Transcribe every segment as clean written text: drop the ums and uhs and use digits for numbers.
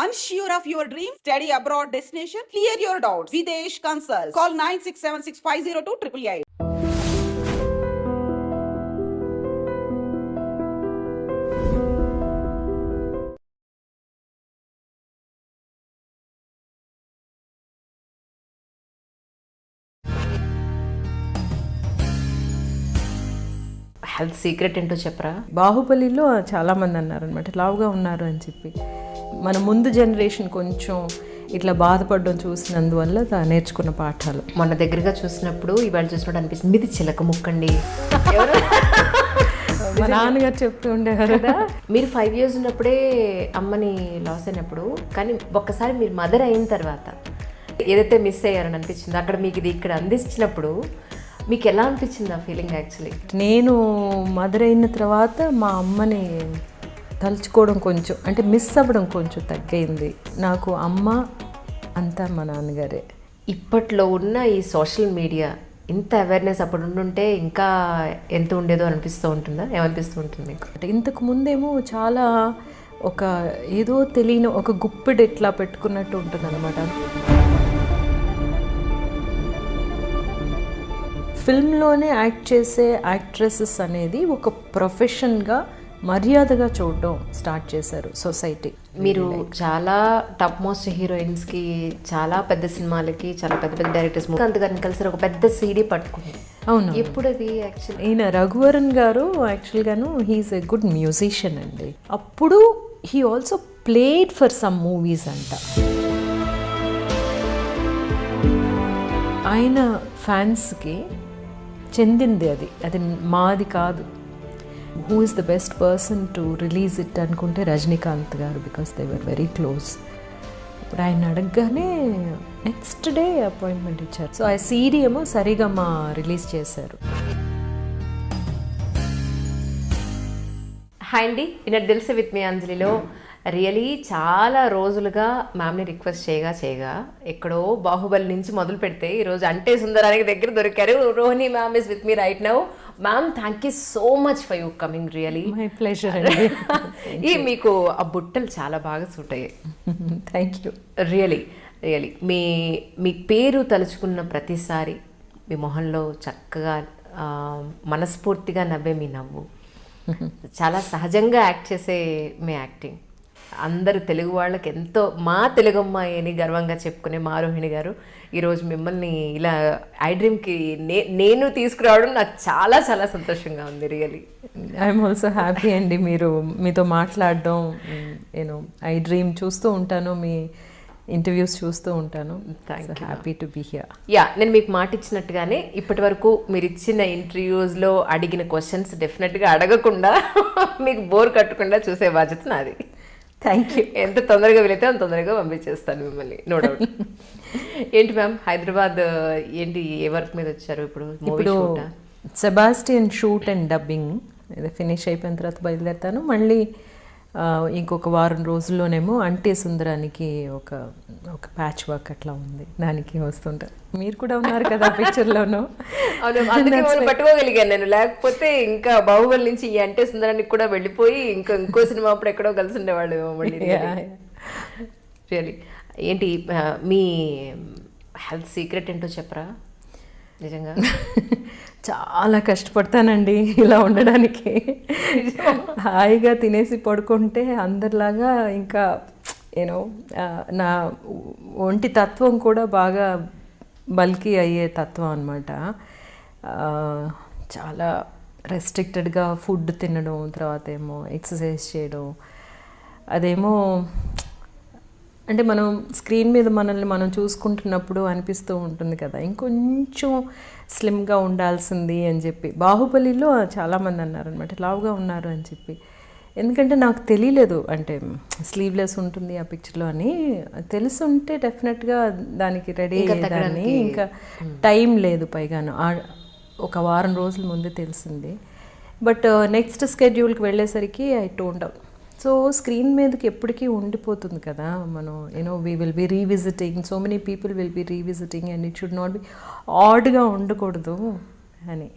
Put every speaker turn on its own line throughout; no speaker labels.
Unsure of your dream? Study abroad destination? Clear your doubts. Videsh Consult. Call 9676502888.
Health secret ఏంటో చెప్పరా?
బాహుబలిలో చాలామంది అన్నారనమాట లావుగా ఉన్నారు అని చెప్పి. మన ముందు జనరేషన్ కొంచెం ఇట్లా బాధపడడం చూసినందువల్ల నేర్చుకున్న పాఠాలు.
మొన్న దగ్గరగా చూసినప్పుడు ఇవాళ చూసినప్పుడు అనిపిస్తుంది మీది చిలక ముక్కండి.
మా నాన్నగారు చెప్తూ ఉండేవారు కదా.
మీరు 5 years ఉన్నప్పుడే అమ్మని లాస్ అయినప్పుడు, కానీ ఒక్కసారి మీరు మదర్ అయిన తర్వాత ఏదైతే మిస్ అయ్యారని అనిపించింది అక్కడ మీకు ఇది ఇక్కడ అందించినప్పుడు మీకు ఎలా అనిపించింది ఆ ఫీలింగ్? యాక్చువల్లీ
నేను మదర్ అయిన తర్వాత మా అమ్మని తలుచుకోవడం కొంచెం అంటే మిస్ అవ్వడం కొంచెం తగ్గింది. నాకు అమ్మ అంతా మా నాన్నగారే.
ఇప్పట్లో ఉన్న ఈ సోషల్ మీడియా ఇంత అవేర్నెస్ అప్పుడు ఉండుంటే ఇంకా ఎంత ఉండేదో అనిపిస్తూ ఉంటుందా? ఏమనిపిస్తూ ఉంటుంది మీకు?
అంటే ఇంతకు ముందేమో చాలా ఒక ఏదో తెలియని ఒక గుప్పెడు ఇట్లా పెట్టుకున్నట్టు ఉంటుంది అనమాట. ఫిల్మ్లోనే యాక్ట్ చేసే యాక్ట్రెసెస్ అనేది ఒక ప్రొఫెషన్గా మర్యాదగా చూడడం స్టార్ట్ చేశారు సొసైటీ.
మీరు చాలా టాప్ మోస్ట్ హీరోయిన్స్కి, చాలా పెద్ద సినిమాలకి, చాలా పెద్ద పెద్ద డైరెక్టర్స్ ముఖాంత్ గారిని కలిసి ఒక పెద్ద సీడీ పట్టుకుంది.
అవును.
ఎప్పుడు అది యాక్చువల్లీ
ఈయన రఘువరన్ గారు యాక్చువల్గాను హీఈస్ ఎ గుడ్ మ్యూజిషియన్ అండి. అప్పుడు he also played for some movies అంట. ఆయన ఫ్యాన్స్కి చెందింది అది, అది మాది కాదు. Who is the best person to release it అనుకుంటే రజనీకాంత్ గారు, because they were very close. ఇప్పుడు ఆయన అడగగానే నెక్స్ట్ డే అపాయింట్మెంట్ ఇచ్చారు. సో ఆ సీడీ ఏమో సరిగమా రిలీజ్ చేశారు.
హాయ్ అండి, నిన్నటి తెలుసు విత్ మీ అంజలిలో రియలీ చాలా రోజులుగా మ్యామ్ని రిక్వెస్ట్ చేయగా ఎక్కడో బాహుబలి నుంచి మొదలు పెడితే ఈరోజు అంటే సుందరానికి దగ్గర దొరికారు. Rohini ma'am is with me right now. Ma'am, thank you so much for you coming. Really
my pleasure అండి.
ఈ మీకు ఆ బుట్టలు చాలా బాగా సూట్ అయ్యాయి.
Thank you.
రియలీ రియలీ మీ పేరు తలుచుకున్న ప్రతిసారి మీ మొహంలో చక్కగా మనస్ఫూర్తిగా నవ్వే మీ నవ్వు, చాలా సహజంగా యాక్ట్ చేసే మీ యాక్టింగ్ అందరు తెలుగు వాళ్ళకి ఎంతో, మా తెలుగు అమ్మాయి అని గర్వంగా చెప్పుకునే మా రోహిణి గారు ఈరోజు మిమ్మల్ని ఇలా ఐ డ్రీమ్కి నేను తీసుకురావడం నాకు చాలా చాలా సంతోషంగా ఉంది. రియలీ
ఐఎమ్ ఆల్సో హ్యాపీ అండి మీతో మాట్లాడడం. నేను ఐ డ్రీమ్ చూస్తూ ఉంటాను, మీ ఇంటర్వ్యూస్ చూస్తూ ఉంటాను. Happy to be here.
Yeah, నేను మీకు మాట ఇచ్చినట్టుగానే ఇప్పటి వరకు మీరు ఇచ్చిన ఇంటర్వ్యూస్లో అడిగిన క్వశ్చన్స్ డెఫినెట్గా అడగకుండా మీకు బోర్ కట్టకుండా చూసే బాధ్యత నాది.
Thank you.
ఎంత తొందరగా వీలైతే అంత తొందరగా పంపించేస్తాను మిమ్మల్ని, నో డౌట్. ఏంటి మ్యామ్, హైదరాబాద్ ఏంటి, ఏ వర్క్ మీద వచ్చారు ఇప్పుడు?
ఇప్పుడు సెబాస్టియన్ షూట్ అండ్ డబ్బింగ్ ఇది ఫినిష్ అయిపోయిన తర్వాత బయలుదేరుతాను. మళ్ళీ ఇంకొక వారం రోజుల్లోనేమో అంటే సుందరానికి ఒక ప్యాచ్ వర్క్ అట్లా ఉంది, దానికి వస్తుంటారు. మీరు కూడా ఉన్నారు కదా పిక్చర్లోనూ.
పట్టుకోగలిగాను నేను, లేకపోతే ఇంకా బాహుబలి నుంచి ఈ అంటే సుందరానికి కూడా వెళ్ళిపోయి ఇంకో సినిమా అప్పుడు ఎక్కడో కలిసి ఉండేవాళ్ళు. రియలీ ఏంటి మీ హెల్త్ సీక్రెట్ ఏంటో చెప్పరా? నిజంగా
చాలా కష్టపడతానండి ఇలా ఉండడానికి. హాయిగా తినేసి పడుకుంటే అందరిలాగా ఇంకా యూనో నా ఒంటి తత్వం కూడా బాగా బల్కీ అయ్యే తత్వం అనమాట. చాలా రెస్ట్రిక్టెడ్గా ఫుడ్ తినడం, తర్వాత ఏమో ఎక్సర్సైజ్ చేయడం. అదేమో అంటే మనం స్క్రీన్ మీద మనల్ని మనం చూసుకుంటున్నప్పుడు అనిపిస్తూ ఉంటుంది కదా ఇంకొంచెం స్లిమ్గా ఉండాల్సింది అని చెప్పి. బాహుబలిలో చాలామంది అన్నారనమాట లావుగా ఉన్నారు అని చెప్పి. ఎందుకంటే నాకు తెలియలేదు అంటే స్లీవ్లెస్ ఉంటుంది ఆ పిక్చర్లో అని. తెలుసుంటే డెఫినెట్గా దానికి రెడీ అయ్యేదాన్ని. ఇంకా టైం లేదు, పైగాను ఒక వారం రోజుల ముందే తెలిసింది. బట్ నెక్స్ట్ స్కెడ్యూల్కి వెళ్ళేసరికి I toned out. So screen మీదకి ఎప్పటికీ ఉండిపోతుంది కదా మనం. We will be revisiting, so many people will be revisiting and it should not be ఆడ్గా ఉండకూడదు అని.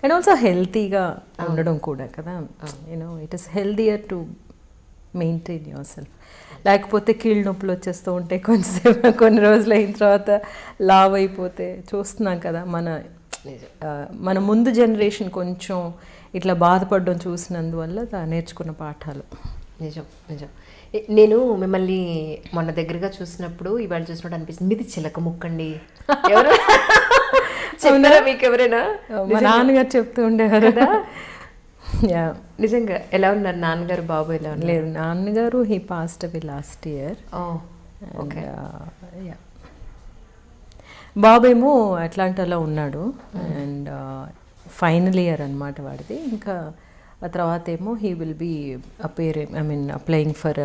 అండ్ ఆల్సో హెల్తీగా ఉండడం కూడా కదా. It is healthier to maintain yourself. లేకపోతే కీళ్ళ నొప్పులు వచ్చేస్తూ ఉంటాయి కొంచెంసేపు, కొన్ని రోజులు అయిన తర్వాత లావ్ అయిపోతే చూస్తున్నాం కదా. మన ముందు జనరేషన్ కొంచెం ఇట్లా బాధపడడం చూసినందువల్ల నేర్చుకున్న పాఠాలు.
నిజం నిజం. నేను మిమ్మల్ని మొన్న దగ్గరగా చూసినప్పుడు, ఇవాళ చూసినప్పుడు అనిపిస్తుంది మీది చిలక ముక్కండి. ఎవరు చెప్పారా మీకు ఎవరైనా?
మా నాన్నగారు చెప్తూ ఉండేవారు కదా.
నిజంగా ఎలా ఉన్నారు నాన్నగారు, బాబు ఎలా ఉన్నారు?
లేదు, నాన్నగారు he passed away last year.
Okay.
బాబేమో అట్లాంటాలో ఉన్నాడు, అండ్ ఫైనల్ ఇయర్ అనమాట వాడిది. ఇంకా ఆ తర్వాత ఏమో he will be applying for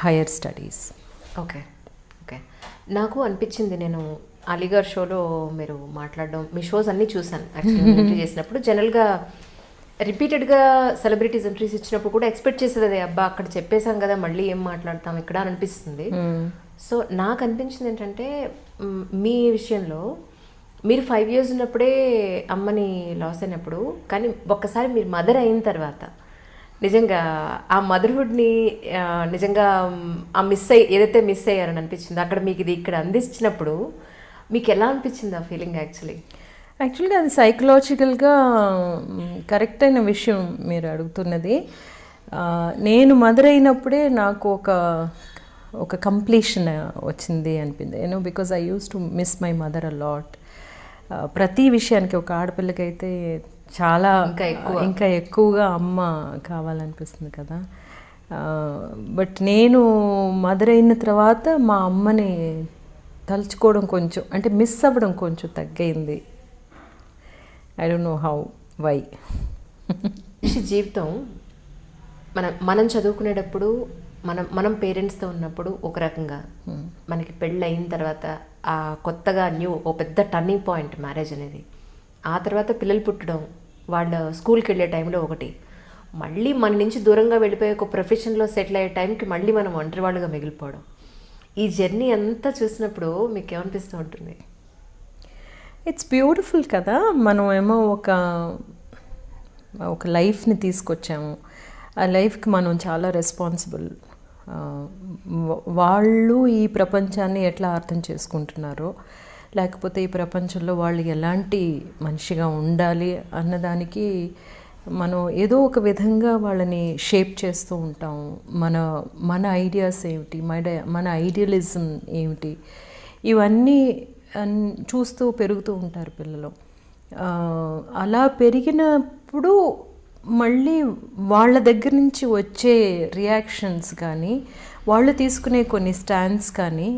higher studies.
Okay okay. నాకు అనిపించింది, నేను అలీగార్ షోలో మీరు మాట్లాడడం, మీ షోస్ అన్నీ చూసాను యాక్చువల్లీ ఎంట్రీ చేసినప్పుడు. జనరల్గా రిపీటెడ్గా సెలబ్రిటీస్ ఎంట్రీస్ ఇచ్చినప్పుడు కూడా ఎక్స్పెక్ట్ చేసేది అదే, అబ్బా అక్కడ చెప్పేశాం కదా మళ్ళీ ఏం మాట్లాడతాం ఇక్కడ అని అనిపిస్తుంది. సో నాకు అనిపించింది ఏంటంటే, మీ విషయంలో మీరు 5 years ఉన్నప్పుడే అమ్మని లాస్ అయినప్పుడు, కానీ ఒక్కసారి మీరు మదర్ అయిన తర్వాత నిజంగా ఆ మదర్హుడ్ని నిజంగా ఆ ఏదైతే మిస్ అయ్యారని అనిపించింది, అక్కడ మీకు ఇది ఇక్కడ అందించినప్పుడు మీకు ఎలా అనిపించింది ఆ ఫీలింగ్?
యాక్చువల్గా అది సైకలాజికల్గా కరెక్ట్ అయిన విషయం మీరు అడుగుతున్నది. నేను మదర్ అయినప్పుడే నాకు ఒక కంప్లీషన్ వచ్చింది అనిపింది. Because I use to miss my mother a lot. ప్రతి విషయానికి ఒక ఆడపిల్లకైతే చాలా ఇంకా ఎక్కువగా అమ్మ కావాలనిపిస్తుంది కదా. బట్ నేను మదర్ అయిన తర్వాత మా అమ్మని తలుచుకోవడం కొంచెం, అంటే మిస్ అవ్వడం కొంచెం తగ్గింది. I don't know how, why.
జీవితం మనం చదువుకునేటప్పుడు మనం పేరెంట్స్తో ఉన్నప్పుడు ఒక రకంగా, మనకి పెళ్ళి అయిన తర్వాత ఆ కొత్తగా ఓ పెద్ద టర్నింగ్ పాయింట్ మ్యారేజ్ అనేది. ఆ తర్వాత పిల్లలు పుట్టడం, వాళ్ళ స్కూల్కి వెళ్ళే టైంలో ఒకటి, మళ్ళీ మన నుంచి దూరంగా వెళ్ళిపోయే ఒక ప్రొఫెషన్లో సెటిల్ అయ్యే టైంకి మళ్ళీ మనం ఒంటరి వాళ్ళుగా మిగిలిపోవడం. ఈ జర్నీ అంతా చూసినప్పుడు మీకు ఏమనిపిస్తూ ఉంటుంది?
ఇట్స్ బ్యూటిఫుల్ కదా. మనం ఏమో ఒక లైఫ్ని తీసుకొచ్చాము, ఆ లైఫ్కి మనం చాలా రెస్పాన్సిబుల్. వాళ్ళు ఈ ప్రపంచాన్ని ఎట్లా అర్థం చేసుకుంటున్నారో, లేకపోతే ఈ ప్రపంచంలో వాళ్ళు ఎలాంటి మనిషిగా ఉండాలి అన్నదానికి మనం ఏదో ఒక విధంగా వాళ్ళని షేప్ చేస్తూ ఉంటాం. మన ఐడియాస్ ఏమిటి, మన ఐడియలిజం ఏమిటి, ఇవన్నీ చూస్తూ పెరుగుతూ ఉంటారు పిల్లలు. అలా పెరిగినప్పుడు మళ్ళీ వాళ్ళ దగ్గర నుంచి వచ్చే రియాక్షన్స్ కానీ, వాళ్ళు తీసుకునే కొన్ని స్టాండ్స్ కానీ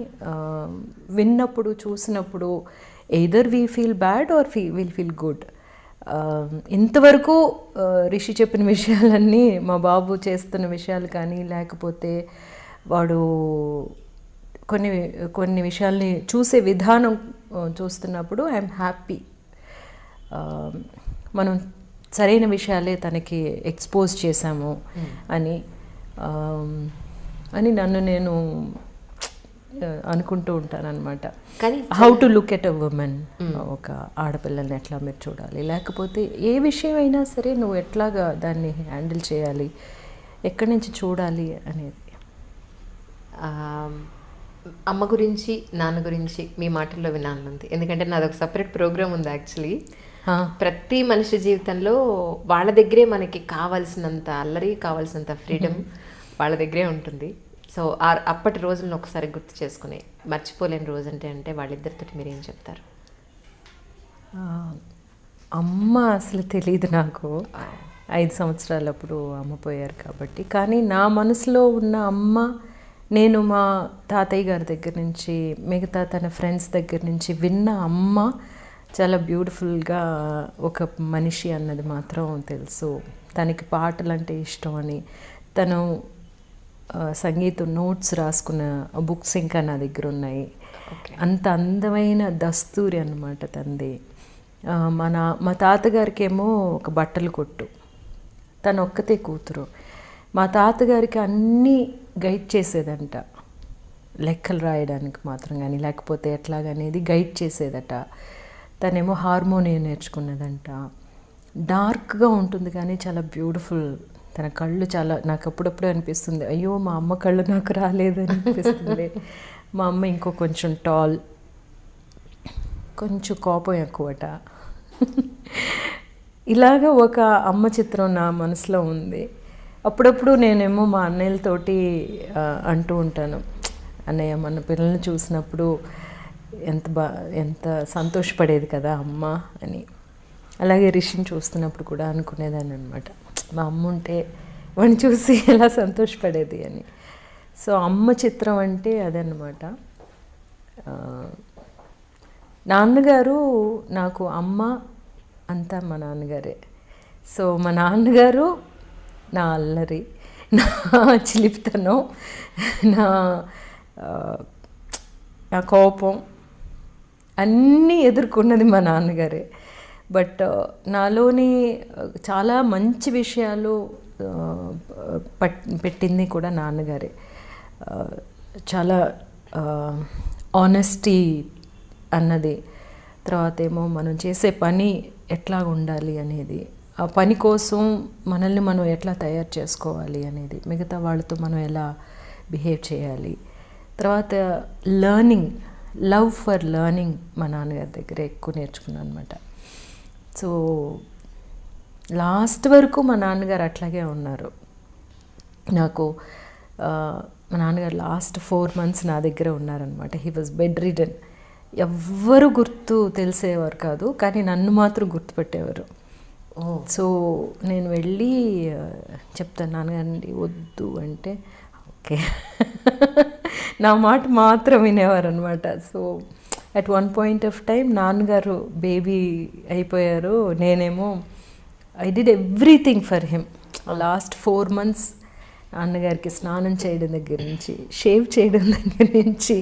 విన్నప్పుడు, చూసినప్పుడు either we feel bad or will feel good. ఇంతవరకు రిషి చెప్పిన విషయాలన్నీ, మా బాబు చేస్తున్న విషయాలు కానీ, లేకపోతే వాడు కొన్ని విషయాల్ని చూసే విధానం చూస్తున్నప్పుడు ఐఎమ్ హ్యాపీ. మనం సరైన విషయాలే తనకి ఎక్స్పోజ్ చేశాము అని నన్ను నేను అనుకుంటూ ఉంటాను అనమాట.
కానీ
how to look at a women, ఒక ఆడపిల్లల్ని ఎట్లా మీరు చూడాలి, లేకపోతే ఏ విషయం అయినా సరే నువ్వు ఎట్లాగా దాన్ని హ్యాండిల్ చేయాలి, ఎక్కడి నుంచి చూడాలి అనేది.
అమ్మ గురించి, నాన్న గురించి మీ మాటల్లో వినాలనుంది. ఎందుకంటే నాదొక సపరేట్ ప్రోగ్రామ్ ఉంది యాక్చువల్లీ. ప్రతి మనిషి జీవితంలో వాళ్ళ దగ్గరే మనకి కావాల్సినంత అల్లరి, కావాల్సినంత ఫ్రీడమ్ వాళ్ళ దగ్గరే ఉంటుంది. సో అప్పటి రోజులను ఒకసారి గుర్తు చేసుకుని మర్చిపోలేని రోజు అంటే వాళ్ళిద్దరితో మీరు ఏం చెప్తారు?
అమ్మ అసలు తెలియదు నాకు. 5 సంవత్సరాలప్పుడు అమ్మ పోయారు కాబట్టి. కానీ నా మనసులో ఉన్న అమ్మ, నేను మా తాతయ్య గారి దగ్గర నుంచి, మిగతా తన ఫ్రెండ్స్ దగ్గర నుంచి విన్న అమ్మ చాలా బ్యూటిఫుల్గా ఒక మనిషి అన్నది మాత్రం తెలుసు. తనకి పాటలు అంటే ఇష్టం అని, తను సంగీతం నోట్స్ రాసుకున్న బుక్స్ ఇంకా నా దగ్గర ఉన్నాయి. అంత అందమైన దస్తూరి అన్నమాట తంది. మా తాతగారికి ఏమో ఒక బట్టల కొట్టు, తను ఒక్కతే కూతురు. మా తాతగారికి అన్నీ గైడ్ చేసేదంట, లెక్కలు రాయడానికి మాత్రం కానీ, లేకపోతే ఎట్లాగనేది గైడ్ చేసేదట. తనేమో హార్మోనియం నేర్చుకున్నదంట. డార్క్గా ఉంటుంది కానీ చాలా బ్యూటిఫుల్ తన కళ్ళు చాలా నాకు అప్పుడప్పుడు అనిపిస్తుంది, అయ్యో మా అమ్మ కళ్ళు నాకు రాలేదని అనిపిస్తుంది. మా అమ్మ ఇంకో కొంచెం టాల్, కొంచెం కోపం ఎక్కువట. ఇలాగ ఒక అమ్మ చిత్రం నా మనసులో ఉంది. అప్పుడప్పుడు నేనేమో మా అన్నయ్యలతోటి అంటూ ఉంటాను, అన్నయ్య మన పిల్లల్ని చూసినప్పుడు ఎంత సంతోషపడేది కదా అమ్మ అని. అలాగే రిషిని చూస్తున్నప్పుడు కూడా అనుకునేదాన్ని అనమాట, మా అమ్మ ఉంటే వాడిని చూసి ఎలా సంతోషపడేది అని. సో అమ్మ చిత్రం అంటే అదనమాట. నాన్నగారు నాకు అమ్మ అంతా మా నాన్నగారే. సో మా నాన్నగారు నా అల్లరి, నా చిలిపితనం, నా కోపం అన్నీ ఎదుర్కొన్నది మా నాన్నగారే. బట్ నాలోని చాలా మంచి విషయాలు పెట్టింది కూడా నాన్నగారే. చాలా ఆనెస్టీ అన్నది, తర్వాత ఏమో మనం చేసే పని ఎట్లా ఉండాలి అనేది, ఆ పని కోసం మనల్ని మనం ఎట్లా తయారు చేసుకోవాలి అనేది, మిగతా వాళ్ళతో మనం ఎలా బిహేవ్ చేయాలి, తర్వాత లర్నింగ్, లవ్ ఫర్ లర్నింగ్ మా నాన్నగారి దగ్గర ఎక్కువ నేర్చుకున్నాను అనమాట. సో లాస్ట్ వరకు మా నాన్నగారు అట్లాగే ఉన్నారు. నాకు మా నాన్నగారు లాస్ట్ 4 months నా దగ్గర ఉన్నారనమాట. He was bed ridden. ఎవ్వరు తెలిసేవారు కాదు, కానీ నన్ను మాత్రం గుర్తుపెట్టేవారు. సో నేను వెళ్ళి చెప్తాను, నాన్నగారండి వద్దు అంటే ఓకే నా మాట మాత్రం వినేవారు అనమాట. So at one point of time నాన్నగారు బేబీ అయిపోయారు, నేనేమో I did everything for him. Last 4 months నాన్నగారికి స్నానం చేయడం దగ్గర నుంచి, షేవ్ చేయడం దగ్గర నుంచి,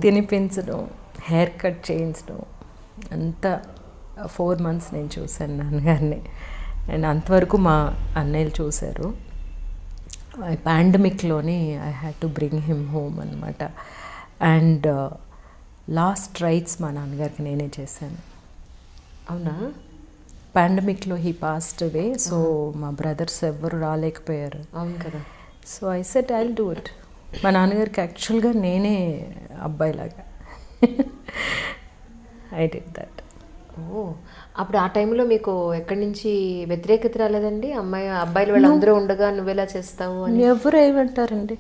తినిపించడం, హెయిర్ కట్ చేయించడం అంతా 4 months నేను చూశాను నాన్నగారిని. అండ్ అంతవరకు మా అన్నయ్యలు చూశారు. పాండమిక్లోని I had to bring him home అనమాట. అండ్ లాస్ట్ రైట్స్ మా నాన్నగారికి నేనే చేశాను.
అవునా?
పాండమిక్లో హీ పాస్డ్ అవే. సో మా బ్రదర్స్ ఎవ్వరు రాలేకపోయారు.
అవును కదా.
So I said I will do it. మా నాన్నగారికి యాక్చువల్గా నేనే అబ్బాయిలాగా ఐ డిడ్ దట్.
ఓ, అప్పుడు ఆ టైంలో మీకు ఎక్కడి నుంచి వ్యతిరేకత రాలేదండి? అబ్బాయిలు వాళ్ళందరూ ఉండగా నువ్వెలా చేస్తావు అని?
ఎవరు ఏమంటారండి,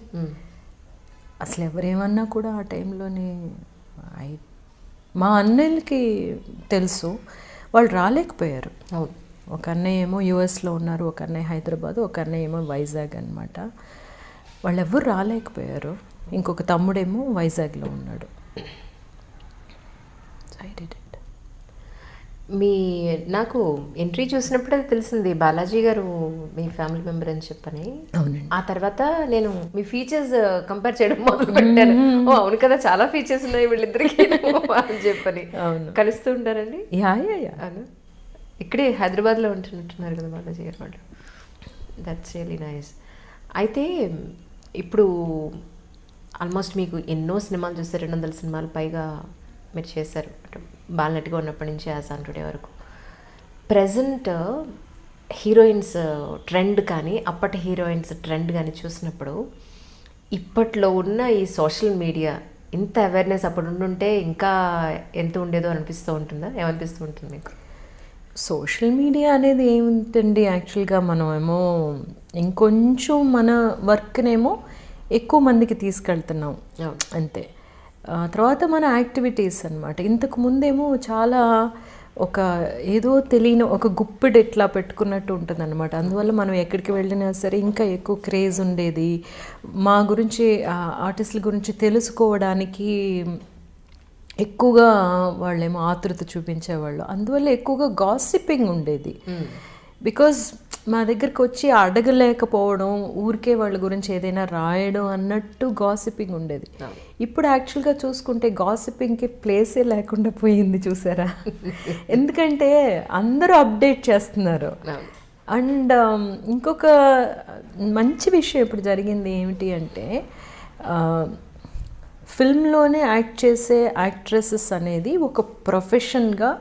అసలు ఎవరేమన్నా కూడా ఆ టైంలోని మా అన్నయ్యలకి తెలుసు, వాళ్ళు రాలేకపోయారు. ఒక అన్నయ్య ఏమో యుఎస్లో ఉన్నారు, ఒక అన్నయ్య హైదరాబాద్, ఒక అన్నయ్య ఏమో వైజాగ్ అనమాట. వాళ్ళు ఎవరు రాలేకపోయారు. ఇంకొక తమ్ముడేమో వైజాగ్లో ఉన్నాడు. I did it.
నాకు ఎంట్రీ చూసినప్పుడే తెలిసింది బాలాజీ గారు మీ ఫ్యామిలీ మెంబర్ అని చెప్పని.
అవునండి.
ఆ తర్వాత నేను మీ ఫీచర్స్ కంపేర్ చేయడం మొదలు పెట్టాను. ఓ అవును కదా, చాలా ఫీచర్స్ ఉన్నాయి వీళ్ళిద్దరికి అని చెప్పని.
అవును.
కలుస్తూ ఉంటారండి?
యా.
అవును. ఇక్కడే హైదరాబాద్లో ఉంటున్నట్టున్నారు కదా బాలాజీ గారు వాళ్ళు. That's really nice. అయితే ఇప్పుడు ఆల్మోస్ట్ మీకు ఎన్నో సినిమాలు చూస్తే 200 సినిమాలు పైగా మీరు చేశారు, బాలనటిగా ఉన్నప్పటి నుంచి యాజ్ ఆన్ టుడే వరకు. ప్రజెంట్ హీరోయిన్స్ ట్రెండ్ కానీ అప్పటి హీరోయిన్స్ ట్రెండ్ కానీ చూసినప్పుడు ఇప్పట్లో ఉన్న ఈ సోషల్ మీడియా ఇంత అవేర్నెస్ అప్పుడు ఉండుంటే ఇంకా ఎంత ఉండేదో అనిపిస్తూ ఉంటుందా? ఏమనిపిస్తూ ఉంటుంది మీకు?
సోషల్ మీడియా అనేది ఏమిటండి, యాక్చువల్గా మనమేమో ఇంకొంచెం మన వర్క్నేమో ఎక్కువ మందికి తీసుకెళ్తున్నాం అంతే. తర్వాత మన యాక్టివిటీస్ అనమాట. ఇంతకు ముందేమో చాలా ఒక ఏదో తెలియని ఒక గుప్పిడి ఎట్లా పెట్టుకున్నట్టు ఉంటుంది అనమాట. అందువల్ల మనం ఎక్కడికి వెళ్ళినా సరే ఇంకా ఎక్కువ క్రేజ్ ఉండేది. మా గురించి ఆర్టిస్టుల గురించి తెలుసుకోవడానికి ఎక్కువగా వాళ్ళేమో ఆతృత చూపించేవాళ్ళు. అందువల్ల ఎక్కువగా గాసిపింగ్ ఉండేది. బికాజ్ మా దగ్గరికి వచ్చి అడగలేకపోవడం, ఊరికే వాళ్ళ గురించి ఏదైనా రాయడం అన్నట్టు గాసిపింగ్ ఉండేది. ఇప్పుడు యాక్చువల్గా చూసుకుంటే గాసిపింగ్కి ప్లేసే లేకుండా పోయింది, చూసారా? ఎందుకంటే అందరూ అప్డేట్ చేస్తున్నారు. అండ్ ఇంకొక మంచి విషయం ఇప్పుడు జరిగింది ఏమిటి అంటే, ఫిల్మ్లోనే యాక్ట్ చేసే యాక్ట్రెసెస్ అనేది ఒక ప్రొఫెషన్గా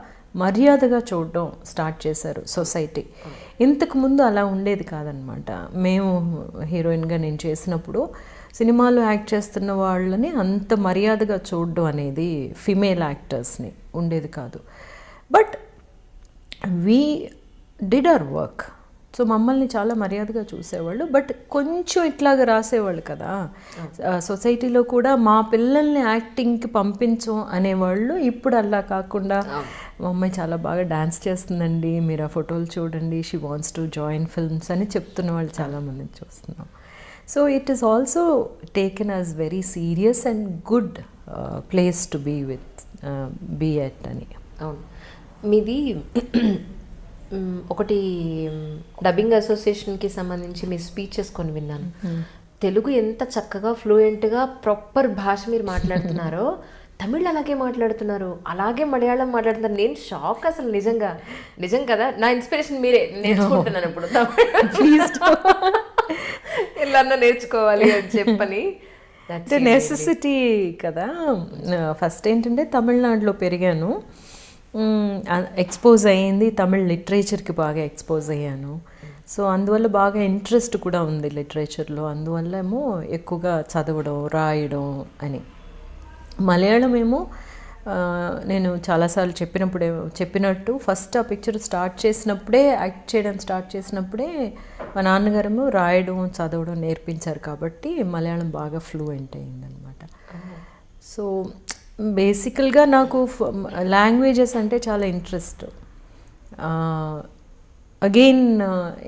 మర్యాదగా చూడడం స్టార్ట్ చేశారు సొసైటీ. ఇంతకుముందు అలా ఉండేది కాదనమాట. మేము హీరోయిన్గా నేను చేసినప్పుడు సినిమాలో యాక్ట్ చేస్తున్న వాళ్ళని అంత మర్యాదగా చూడడం అనేది ఫిమేల్ యాక్టర్స్ని ఉండేది కాదు. But we did our work. So మమ్మల్ని చాలా మర్యాదగా చూసేవాళ్ళు. బట్ కొంచెం ఇట్లాగా రాసేవాళ్ళు కదా సొసైటీలో కూడా, మా పిల్లల్ని యాక్టింగ్కి పంపించం అనేవాళ్ళు. ఇప్పుడు అలా కాకుండా మా అమ్మాయి చాలా బాగా డాన్స్ చేస్తుందండి, మీరు ఆ ఫోటోలు చూడండి, she wants to join films అని చెప్తున్న వాళ్ళు చాలామందిని చూస్తున్నాం. So it is also taken as very serious and good place to be at అని.
అవును. మీది ఒకటి డబ్బింగ్ అసోసియేషన్కి సంబంధించి మీ స్పీచెస్ కొన్ని విన్నాను. తెలుగు ఎంత చక్కగా ఫ్లూయెంట్గా ప్రాపర్ భాష మీరు మాట్లాడుతున్నారో, తమిళ్ అలాగే మాట్లాడుతున్నారు, అలాగే మలయాళం మాట్లాడుతున్నారు. నేను షాక్ అసలు. నిజం కదా. నా ఇన్స్పిరేషన్ మీరే. నేర్చుకుంటున్నాను ఇప్పుడు తమిళ్. ఇలా నేర్చుకోవాలి అని చెప్పని.
అంటే నెసెసిటీ కదా. ఫస్ట్ ఏంటంటే తమిళనాడులో పెరిగాను, ఎక్స్పోజ్ అయ్యింది, తమిళ్ లిటరేచర్కి బాగా ఎక్స్పోజ్ అయ్యాను. సో అందువల్ల బాగా ఇంట్రెస్ట్ కూడా ఉంది లిటరేచర్లో. అందువల్ల ఏమో ఎక్కువగా చదవడం, రాయడం అని. మలయాళం ఏమో నేను చాలాసార్లు చెప్పినట్టు ఫస్ట్ ఆ పిక్చర్ స్టార్ట్ చేసినప్పుడే, యాక్ట్ చేయడం స్టార్ట్ చేసినప్పుడే మా నాన్నగారేమో రాయడం, చదవడం నేర్పించారు కాబట్టి మలయాళం బాగా ఫ్లూయెంట్ అయిందనమాట. సో బేసికల్గా నాకు లాంగ్వేజెస్ అంటే చాలా ఇంట్రెస్ట్. అగైన్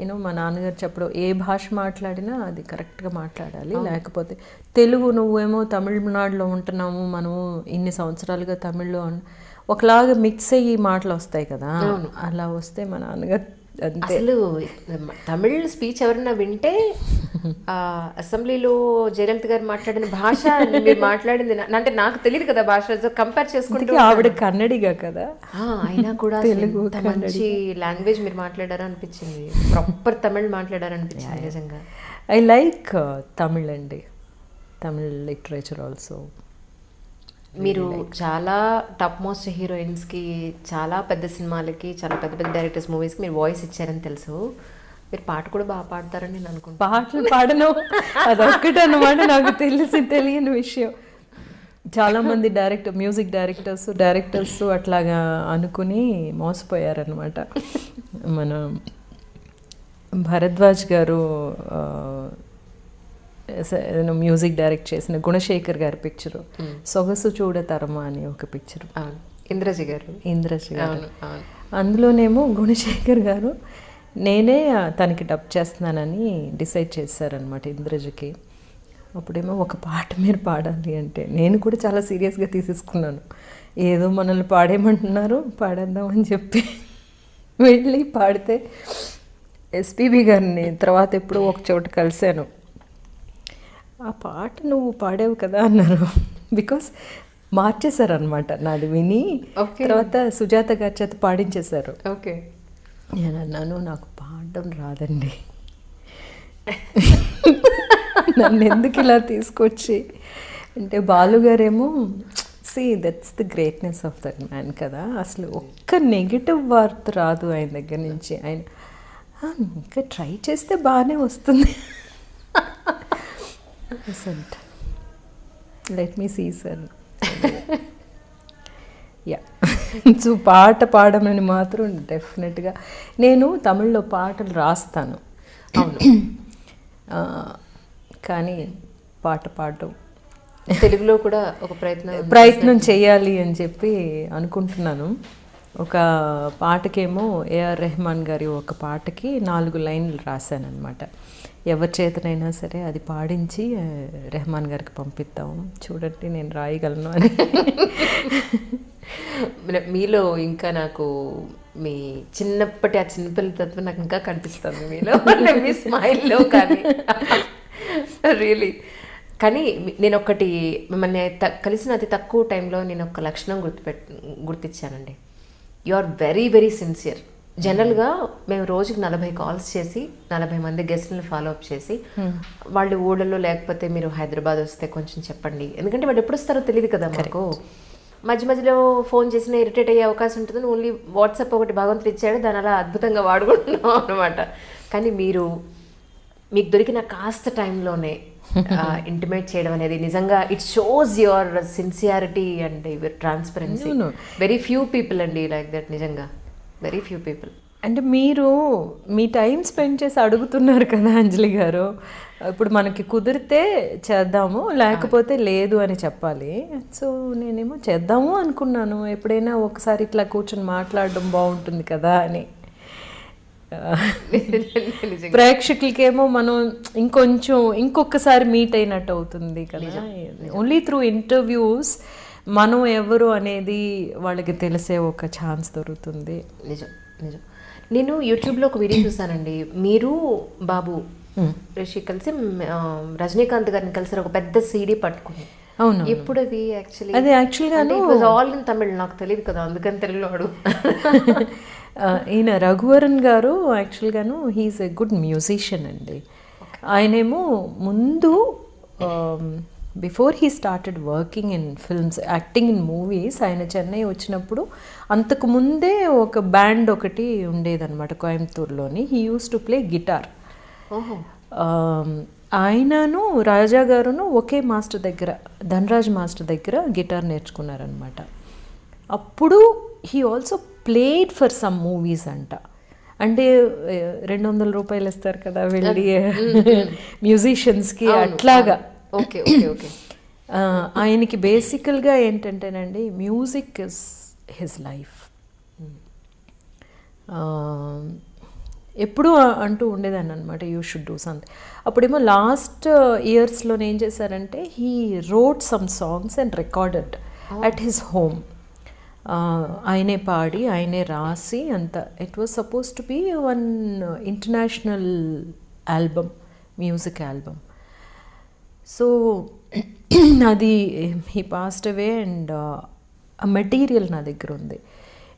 యూనో మా నాన్నగారు చెప్పడం, ఏ భాష మాట్లాడినా అది కరెక్ట్గా మాట్లాడాలి, లేకపోతే తెలుగు నువ్వేమో తమిళనాడులో ఉంటున్నాము, మనము ఇన్ని సంవత్సరాలుగా తమిళ్లో ఒకలాగా మిక్స్ అయ్యి మాటలు వస్తాయి కదా, అలా వస్తే మా నాన్నగారు
అసలు తమిళ్ స్పీచ్ ఎవరైనా వింటే అసెంబ్లీలో జయలలిత గారు మాట్లాడిన భాష మీరు మాట్లాడింది అంటే నాకు తెలియదు కదా భాష, కంపేర్ చేసుకుంటే
ఆవిడ కన్నడిగా కదా,
అయినా కూడా తెలుగు మంచి లాంగ్వేజ్ మీరు మాట్లాడారు అనిపించింది, ప్రాపర్ తమిళ్ మాట్లాడారు అనిపించింది నిజంగా.
ఐ లైక్ తమిళ్ అండి, తమిళ్ లిటరేచర్ ఆల్సో.
మీరు చాలా టాప్ మోస్ట్ హీరోయిన్స్కి, చాలా పెద్ద సినిమాలకి, చాలా పెద్ద పెద్ద డైరెక్టర్స్ మూవీస్కి మీరు వాయిస్ ఇచ్చారని తెలుసు. మీరు పాట కూడా బాగా పాడతారని నేను అనుకుంటాను.
పాటలు పాడను అదొక్కటి అన్నమాట నాకు తెలియని విషయం. చాలామంది మ్యూజిక్ డైరెక్టర్స్ అట్లాగా అనుకుని మోసపోయారనమాట. మన భరద్వాజ్ గారు మ్యూజిక్ డైరెక్ట్ చేసిన గుణశేఖర్ గారి పిక్చరు సొగసు చూడతరమా అని ఒక పిక్చరు,
ఇంద్రజ గారు.
అందులోనేమో గుణశేఖర్ గారు నేనే తనకి డబ్ చేస్తున్నానని డిసైడ్ చేశారనమాట ఇంద్రజకి. అప్పుడేమో ఒక పాట మీరు పాడాలి అంటే నేను కూడా చాలా సీరియస్గా తీసేసుకున్నాను. ఏదో మనల్ని పాడేయమంటున్నారు, పాడేద్దామని చెప్పి వెళ్ళి పాడితే ఎస్పీబీ గారిని తర్వాత ఎప్పుడో ఒక చోట కలిశాను. ఆ పాట నువ్వు పాడావు కదా అన్నారు. బికాస్ మార్చేశారనమాట నాది విని. తర్వాత సుజాత గారి చేత పాడించేశారు.
ఓకే,
నేను అన్నాను నాకు పాడడం రాదండి, నన్ను ఎందుకు ఇలా తీసుకొచ్చి అంటే, బాలుగారేమో that's the greatness of that man కదా, అసలు ఒక్క నెగిటివ్ వార్త రాదు ఆయన దగ్గర నుంచి. ఆయన ఇంకా ట్రై చేస్తే బాగానే వస్తుంది. Let me see sir. Yeah, so పాట పాడమని మాత్రం డెఫినెట్గా నేను తమిళ్లో పాటలు రాస్తాను,
అవును,
కానీ పాట పాడడం
తెలుగులో కూడా ఒక
ప్రయత్నం చేయాలి అని చెప్పి అనుకుంటున్నాను. ఒక పాటకేమో ఏఆర్ రెహమాన్ గారి ఒక పాటకి 4 లైన్లు రాశానమాట. ఎవరి చేతనైనా సరే అది పాడించి రెహమాన్ గారికి పంపిద్దాం, చూడండి నేను రాయగలను అని.
మీలో ఇంకా నాకు మీ చిన్నప్పటి ఆ చిన్నపిల్ల తత్వం నాకు ఇంకా కనిపిస్తుంది మీలో, మీ స్మైల్లో కానీ రియలీ. కానీ నేను ఒకటి మిమ్మల్ని కలిసిన అతి తక్కువ టైంలో నేను ఒక లక్షణం గుర్తించానండి. You are very very sincere. జనరల్గా మేము రోజుకి 40 కాల్స్ చేసి 40 మంది గెస్ట్ని ఫాలో అప్ చేసి, వాళ్ళు ఊళ్ళలో లేకపోతే మీరు హైదరాబాద్ వస్తే కొంచెం చెప్పండి, ఎందుకంటే వాళ్ళు ఎప్పుడు వస్తారో తెలియదు కదా మాకు. మధ్య మధ్యలో ఫోన్ చేసినా ఇరిటేట్ అయ్యే అవకాశం ఉంటుంది. ఓన్లీ వాట్సాప్ ఒకటి భగవంతుడు ఇచ్చాడు, దాని అలా అద్భుతంగా వాడుకుంటున్నాం అనమాట. కానీ మీకు దొరికిన కాస్త టైంలోనే ఇంటిమేట్ చేయడం అనేది నిజంగా it shows your sincerity and your transparency. Very few people అండి లైక్ దట్, నిజంగా వెరీ ఫ్యూ పీపుల్.
అంటే మీరు మీ టైం స్పెండ్ చేసి అడుగుతున్నారు కదా అంజలి గారు, ఇప్పుడు మనకి కుదిరితే చేద్దాము, లేకపోతే లేదు అని చెప్పాలి. సో నేనేమో చేద్దాము అనుకున్నాను, ఎప్పుడైనా ఒకసారి ఇట్లా కూర్చొని మాట్లాడడం బాగుంటుంది కదా అని. ప్రేక్షకులకేమో మనం ఇంకొకసారి మీట్ అయినట్టు అవుతుంది కదా. ఓన్లీ త్రూ ఇంటర్వ్యూస్ మనం ఎవరు అనేది వాళ్ళకి తెలిసే ఒక ఛాన్స్ దొరుకుతుంది.
నిజం నిజం. నేను యూట్యూబ్లో ఒక వీడియో చూసానండి, మీరు బాబు రిషి కలిసి రజనీకాంత్ గారిని కలిసి ఒక పెద్ద సీడీ పట్టుకుని.
అవును.
ఎప్పుడు అది
యాక్చువల్గా
ఆల్ ఇన్ తమిళ్, నాకు తెలియదు కదా, అందుకని తెలుగులో అడుగు.
ఈయన రఘువరన్ గారు యాక్చువల్గాను హీఈస్ ఎ గుడ్ మ్యూజిషియన్ అండి. ఆయనేమో ముందు before he started working in films, acting in movies, ఆయన చెన్నై వచ్చినప్పుడు అంతకు ముందే ఒక బ్యాండ్ ఒకటి ఉండేదన్నమాట కోయంబత్తూరులోని. He used to play guitar. ఆయనను రాజా గారును ఒకే మాస్టర్ దగ్గర, ధనరాజ్ మాస్టర్ దగ్గర గిటార్ నేర్చుకున్నారనమాట. అప్పుడు he also played for some movies అంట. అంటే 200 రూపాయలు ఇస్తారు కదా వెళ్ళి మ్యూజిషియన్స్కి, అట్లాగా.
Okay okay okay.
ఆయనకి బేసికల్గా ఏంటంటేనండి, మ్యూజిక్ ఇస్ హిజ్ లైఫ్. ఎప్పుడూ అంటూ ఉండేదాన్ని అనమాట, యూ షుడ్ డూ సంథింగ్. అప్పుడేమో లాస్ట్ ఇయర్స్లో ఏం చేశారంటే, he wrote some songs and recorded at his home. ఆయనే పాడి ఆయనే రాసి అంత. It was suppose to be one international album, music album. So అది హీ పాస్డ్ అవే అండ్ ఆ మెటీరియల్ నా దగ్గర ఉంది.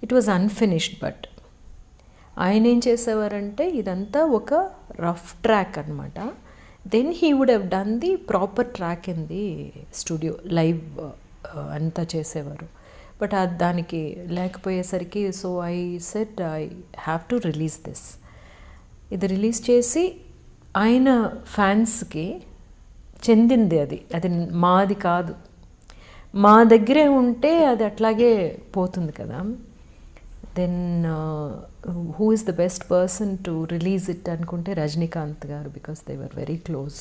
It was unfinished. బట్ ఆయన ఏం చేసేవారంటే ఇదంతా ఒక రఫ్ ట్రాక్ అనమాట. Then he would have done the proper track in the studio, live అంతా చేసేవారు. బట్ దానికి లేకపోయేసరికి, so I said I have to release this. ఇది రిలీజ్ చేసి ఆయన ఫ్యాన్స్కి చెందింది అది మాది కాదు. మా దగ్గరే ఉంటే అది అట్లాగే పోతుంది కదా. Then who is the best person to release it అనుకుంటే రజనీకాంత్ గారు, because they were very close.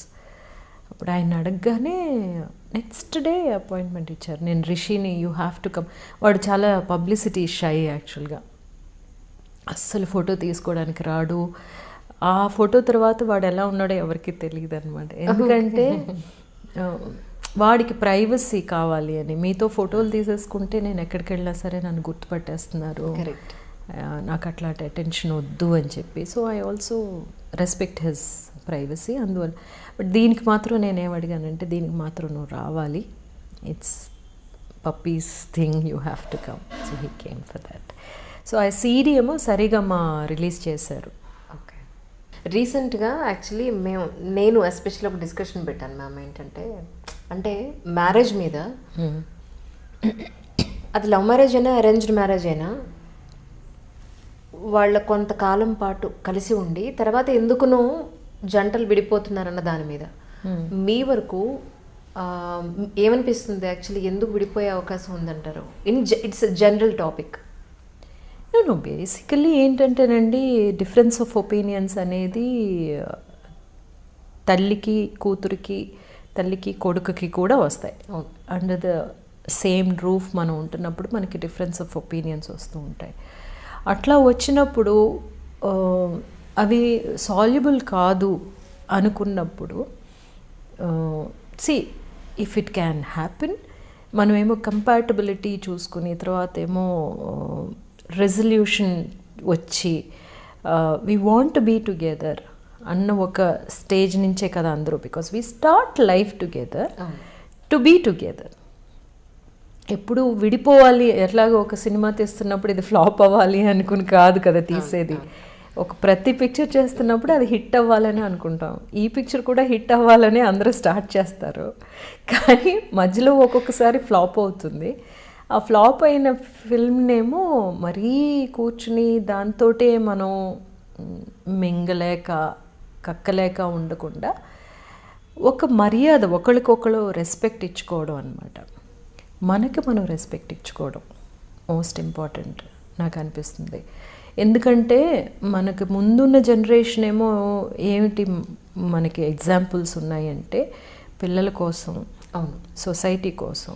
అప్పుడు ఆయన అడగగానే నెక్స్ట్ డే అపాయింట్మెంట్ ఇచ్చారు. నేను రిషిని, యూ హ్యావ్ టు కమ్. వాడు చాలా పబ్లిసిటీ షై యాక్చువల్గా, అస్సలు ఫోటో తీసుకోవడానికి రాడు. ఆ ఫోటో తర్వాత వాడు ఎలా ఉన్నాడో ఎవరికి తెలియదు అనమాట. ఎందుకంటే వాడికి ప్రైవసీ కావాలి అని. మీతో ఫోటోలు తీసేసుకుంటే నేను ఎక్కడికి వెళ్ళినా సరే నన్ను గుర్తుపట్టేస్తున్నారు, నాకు అట్లాంటి అటెన్షన్ వద్దు అని చెప్పి. So I also respect his privacy. అందువల్ల బట్ దీనికి మాత్రం నేనేం అడిగానంటే, దీనికి మాత్రం నువ్వు రావాలి, it's puppies thing, you have to come. So he came for that. So ఆ సీడీ ఏమో సరిగమ్మా రిలీజ్ చేశారు.
ఓకే. రీసెంట్గా యాక్చువల్లీ నేను ఎస్పెషల్లీ ఒక డిస్కషన్ పెట్టాను మ్యామ్. ఏంటంటే, అంటే మ్యారేజ్ మీద, అది లవ్ మ్యారేజ్ అయినా అరేంజ్డ్ మ్యారేజ్ అయినా, వాళ్ళ కొంతకాలం పాటు కలిసి ఉండి తర్వాత ఎందుకునో జంటలు విడిపోతున్నారన్న దాని మీద మీ వరకు ఏమనిపిస్తుంది? యాక్చువల్లీ ఎందుకు విడిపోయే అవకాశం ఉందంటారు? It's general topic.
నేను బేసికల్లీ ఏంటంటేనండి, డిఫరెన్స్ ఆఫ్ ఒపీనియన్స్ అనేది తల్లికి కూతురికి, తల్లికి కొడుకుకి కూడా వస్తాయి. అండర్ ద సేమ్ రూఫ్ మనం ఉంటున్నప్పుడు మనకి డిఫరెన్స్ ఆఫ్ ఒపీనియన్స్ వస్తూ ఉంటాయి. అట్లా వచ్చినప్పుడు అవి సాల్యుబుల్ కాదు అనుకున్నప్పుడు, ఇఫ్ ఇట్ క్యాన్ హ్యాపెన్, మనమేమో కంపాటబిలిటీ చూసుకుని తర్వాత ఏమో రెజల్యూషన్ వచ్చి we want to be together అన్న ఒక స్టేజ్ నుంచే కదా అందరూ. Because we start life together to be together. ఎప్పుడు విడిపోవాలి, ఎట్లాగో ఒక సినిమా తీస్తున్నప్పుడు ఇది ఫ్లాప్ అవ్వాలి అనుకుని కాదు కదా తీసేది. ఒక ప్రతి పిక్చర్ చేస్తున్నప్పుడు అది హిట్ అవ్వాలని అనుకుంటాం. ఈ పిక్చర్ కూడా హిట్ అవ్వాలని అందరూ స్టార్ట్ చేస్తారు, కానీ మధ్యలో ఒక్కొక్కసారి ఫ్లాప్ అవుతుంది. ఆ ఫ్లాప్ అయిన ఫిల్మ్నేమో మరీ కూర్చుని దాంతోటే మనం మింగలేక కక్కలేక ఉండకుండా ఒక మర్యాద, ఒకరికొకరు రెస్పెక్ట్ ఇచ్చుకోవడం అనమాట. మనకి మనం రెస్పెక్ట్ ఇచ్చుకోవడం మోస్ట్ ఇంపార్టెంట్ నాకు అనిపిస్తుంది. ఎందుకంటే మనకు ముందున్న జనరేషన్ ఏమో ఏమిటి మనకి ఎగ్జాంపుల్స్ ఉన్నాయంటే పిల్లల కోసం, అవును, సొసైటీ కోసం,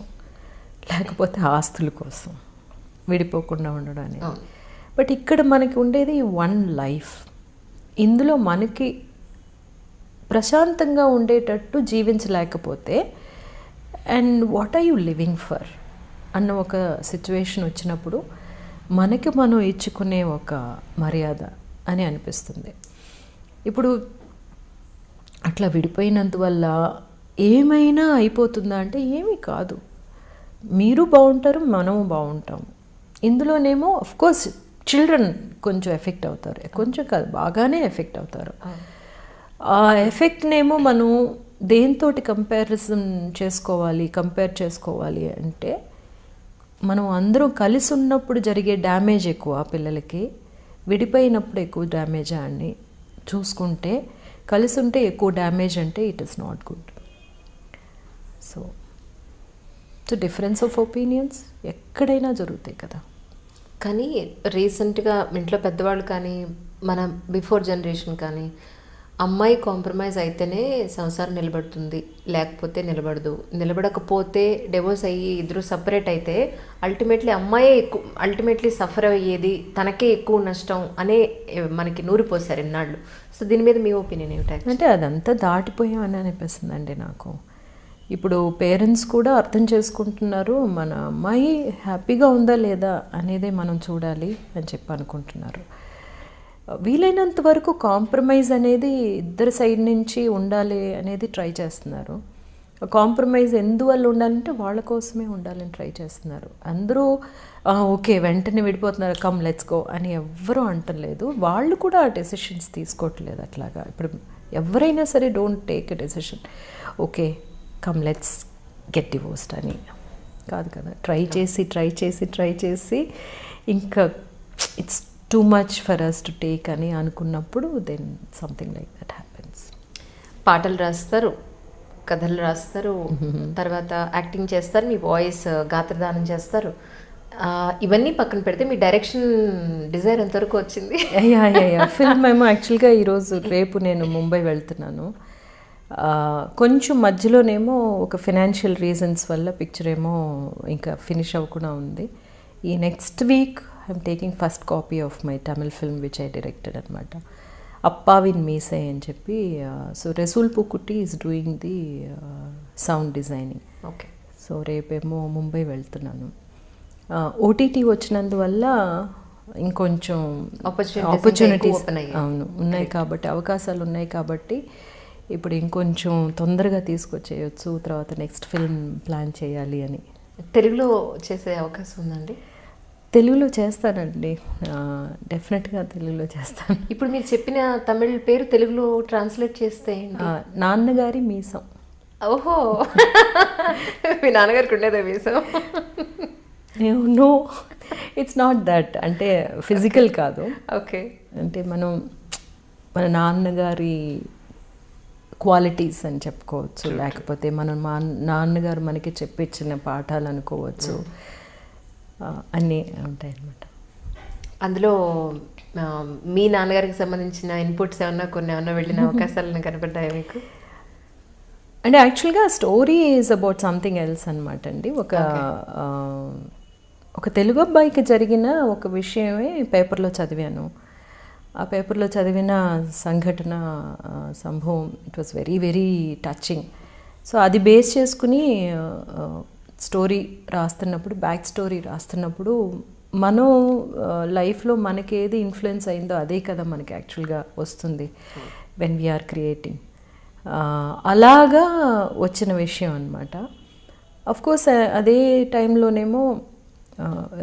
లేకపోతే ఆస్తుల కోసం విడిపోకుండా ఉండడం అనేది. బట్ ఇక్కడ మనకి ఉండేది వన్ లైఫ్. ఇందులో మనకి ప్రశాంతంగా ఉండేటట్టు జీవించలేకపోతే and what are you living for అన్న ఒక సిచ్యువేషన్ వచ్చినప్పుడు మనకి మనం ఇచ్చుకునే ఒక మర్యాద అని అనిపిస్తుంది. ఇప్పుడు అట్లా విడిపోయినందువల్ల ఏమైనా అయిపోతుందా అంటే ఏమీ కాదు. మీరు బాగుంటారు, మనము బాగుంటాం. ఇందులోనేమో అఫ్కోర్స్ చిల్డ్రన్ కొంచెం ఎఫెక్ట్ అవుతారు, కొంచెం కాదు బాగానే ఎఫెక్ట్ అవుతారు. ఆ ఎఫెక్ట్నేమో మనం దేంతోటి కంపేర్ చేసుకోవాలి అంటే మనం అందరం కలిసి ఉన్నప్పుడు జరిగే డ్యామేజ్ ఎక్కువ పిల్లలకి, విడిపోయినప్పుడు ఎక్కువ డ్యామేజా అని చూసుకుంటే కలిసి ఉంటే ఎక్కువ డ్యామేజ్ అంటే it is not good. So difference of opinions ఎక్కడైనా జరుగుతాయి కదా.
కానీ రీసెంట్గా ఇంట్లో పెద్దవాళ్ళు కానీ మన బిఫోర్ జనరేషన్ కానీ అమ్మాయి కాంప్రమైజ్ అయితేనే సంసారం నిలబడుతుంది, లేకపోతే నిలబడదు, నిలబడకపోతే డివోర్స్ అయ్యి ఇద్దరు సపరేట్ అయితే అల్టిమేట్లీ సఫర్ అయ్యేది, తనకే ఎక్కువ నష్టం అనే మనకి నూరిపోసారు ఇన్నాళ్ళు. సో దీని మీద మీ ఒపీనియన్ ఏమిటి?
అంటే అదంతా దాటిపోయామని అనిపిస్తుందండి నాకు. ఇప్పుడు పేరెంట్స్ కూడా అర్థం చేసుకుంటున్నారు, మన అమ్మాయి హ్యాపీగా ఉందా లేదా అనేదే మనం చూడాలి అని చెప్పి అనుకుంటున్నారు. వీలైనంత వరకు కాంప్రమైజ్ అనేది ఇద్దరు సైడ్ నుంచి ఉండాలి అనేది ట్రై చేస్తున్నారు. కాంప్రమైజ్ ఎందువల్ల ఉండాలంటే వాళ్ళ కోసమే ఉండాలని ట్రై చేస్తున్నారు. అందరూ ఓకే వెంటనే విడిపోతున్నారు, కమ్ లెట్స్ గో అని ఎవ్వరూ అంటలేదు. వాళ్ళు కూడా ఆ డెసిషన్స్ తీసుకోవట్లేదు అట్లాగా. ఇప్పుడు ఎవరైనా సరే don't take a decision okay come let's get divorced అని కాదు కదా. ట్రై చేసి ఇంకా it's too much for us to take అని అనుకున్నప్పుడు then something like that happens.
పాటలు రాస్తారు, కథలు రాస్తారు, తర్వాత యాక్టింగ్ చేస్తారు, మీ వాయిస్ గాత్రదానం చేస్తారు. ఇవన్నీ పక్కన పెడితే మీ డైరెక్షన్ డిజైర్ ఎంతవరకు వచ్చింది?
ఫిల్మ్ ఏమో యాక్చువల్గా రేపు నేను ముంబై వెళ్తున్నాను. కొంచెం మధ్యలోనేమో ఒక ఫినాన్షియల్ రీజన్స్ వల్ల పిక్చర్ ఏమో ఇంకా ఫినిష్ అవ్వకుండా ఉంది. ఈ next week I'm taking first copy of my Tamil film which I directed అనమాట, అప్పావిన్ మీసై అని చెప్పి. So Resul Pookutty is doing the sound designing.
Okay.
So రేపేమో ముంబై వెళ్తున్నాను. ఓటీటీ వచ్చినందువల్ల ఇంకొంచెం ఆపర్చునిటీస్ అవును ఉన్నాయి కాబట్టి, అవకాశాలు ఉన్నాయి కాబట్టి ఇప్పుడు ఇంకొంచెం తొందరగా తీసుకొచ్చేయచ్చు. తర్వాత నెక్స్ట్ ఫిల్మ్ ప్లాన్ చేయాలి అని.
తెలుగులో చేసే అవకాశం ఉందండి?
తెలుగులో చేస్తానండి, డెఫినెట్గా తెలుగులో చేస్తాను.
ఇప్పుడు మీరు చెప్పిన తమిళ్ పేరు తెలుగులో ట్రాన్స్లేట్ చేస్తే
నాన్నగారి మీసం.
ఓహో, మీ నాన్నగారికి ఉండేదే మీసం?
No, it's not that. అంటే ఫిజికల్ కాదు.
ఓకే.
అంటే మన నాన్నగారి క్వాలిటీస్ అని చెప్పుకోవచ్చు, లేకపోతే మా నాన్నగారు మనకి చెప్పించిన పాఠాలు అనుకోవచ్చు, అన్నీ ఉంటాయి అన్నమాట.
అందులో మీ నాన్నగారికి సంబంధించిన ఇన్పుట్స్ ఏమన్నా వెళ్ళిన అవకాశాలను కనపడ్డాయా మీకు?
అంటే యాక్చువల్గా story is about something else అనమాట అండి. ఒక తెలుగు అబ్బాయికి జరిగిన ఒక విషయమే పేపర్లో చదివాను. ఆ పేపర్లో చదివిన సంభవం it was very very touching. So అది బేస్ చేసుకుని స్టోరీ రాస్తున్నప్పుడు, బ్యాక్ స్టోరీ రాస్తున్నప్పుడు మనం లైఫ్లో మనకి ఏది ఇన్ఫ్లుయెన్స్ అయిందో అదే కదా మనకి యాక్చువల్గా వస్తుంది వెన్ వీఆర్ క్రియేటింగ్. అలాగా వచ్చిన విషయం అనమాట. అఫ్కోర్స్ అదే టైంలోనేమో